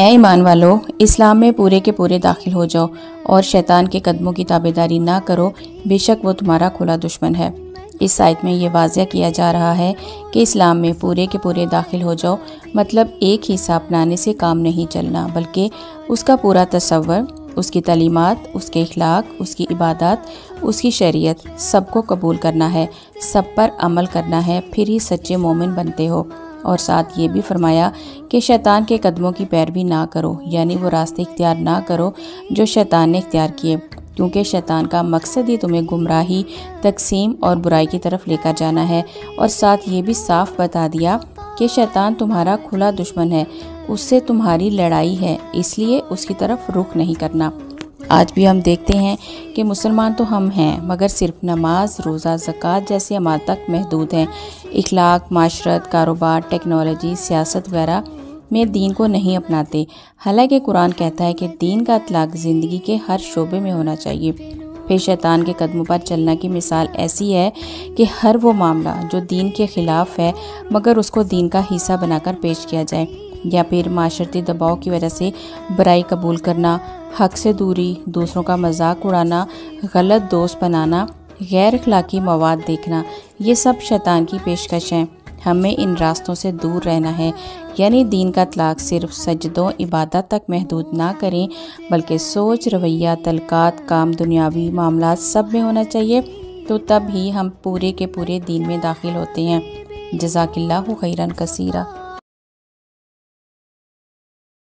اے ایمان والو، اسلام میں پورے کے پورے داخل ہو جاؤ اور شیطان کے قدموں کی تابعداری نہ کرو، بے شک وہ تمہارا کھلا دشمن ہے۔ اس آیت میں یہ واضح کیا جا رہا ہے کہ اسلام میں پورے کے پورے داخل ہو جاؤ، مطلب ایک حصہ اپنانے سے کام نہیں چلنا، بلکہ اس کا پورا تصور، اس کی تعلیمات، اس کے اخلاق، اس کی عبادات، اس کی شریعت، سب کو قبول کرنا ہے، سب پر عمل کرنا ہے، پھر ہی سچے مومن بنتے ہو۔ اور ساتھ یہ بھی فرمایا کہ شیطان کے قدموں کی پیروی نہ کرو، یعنی وہ راستے اختیار نہ کرو جو شیطان نے اختیار کیے، کیونکہ شیطان کا مقصد ہی تمہیں گمراہی، تقسیم اور برائی کی طرف لے کر جانا ہے۔ اور ساتھ یہ بھی صاف بتا دیا کہ شیطان تمہارا کھلا دشمن ہے، اس سے تمہاری لڑائی ہے، اس لیے اس کی طرف رخ نہیں کرنا۔ آج بھی ہم دیکھتے ہیں کہ مسلمان تو ہم ہیں، مگر صرف نماز، روزہ، زکوٰۃ جیسے اعمال تک محدود ہیں۔ اخلاق، معاشرت، کاروبار، ٹیکنالوجی، سیاست وغیرہ میں دین کو نہیں اپناتے، حالانکہ قرآن کہتا ہے کہ دین کا اطلاق زندگی کے ہر شعبے میں ہونا چاہیے۔ پھر شیطان کے قدموں پر چلنا کی مثال ایسی ہے کہ ہر وہ معاملہ جو دین کے خلاف ہے مگر اس کو دین کا حصہ بنا کر پیش کیا جائے، یا پھر معاشرتی دباؤ کی وجہ سے برائی قبول کرنا، حق سے دوری، دوسروں کا مذاق اڑانا، غلط دوست بنانا، غیر اخلاقی مواد دیکھنا، یہ سب شیطان کی پیشکش ہیں۔ ہمیں ان راستوں سے دور رہنا ہے، یعنی دین کا اطلاق صرف سجدوں، عبادت تک محدود نہ کریں، بلکہ سوچ، رویہ، تعلقات، کام، دنیاوی معاملات سب میں ہونا چاہیے، تو تب ہی ہم پورے کے پورے دین میں داخل ہوتے ہیں۔ جزاک اللہ خیرا کثیرا۔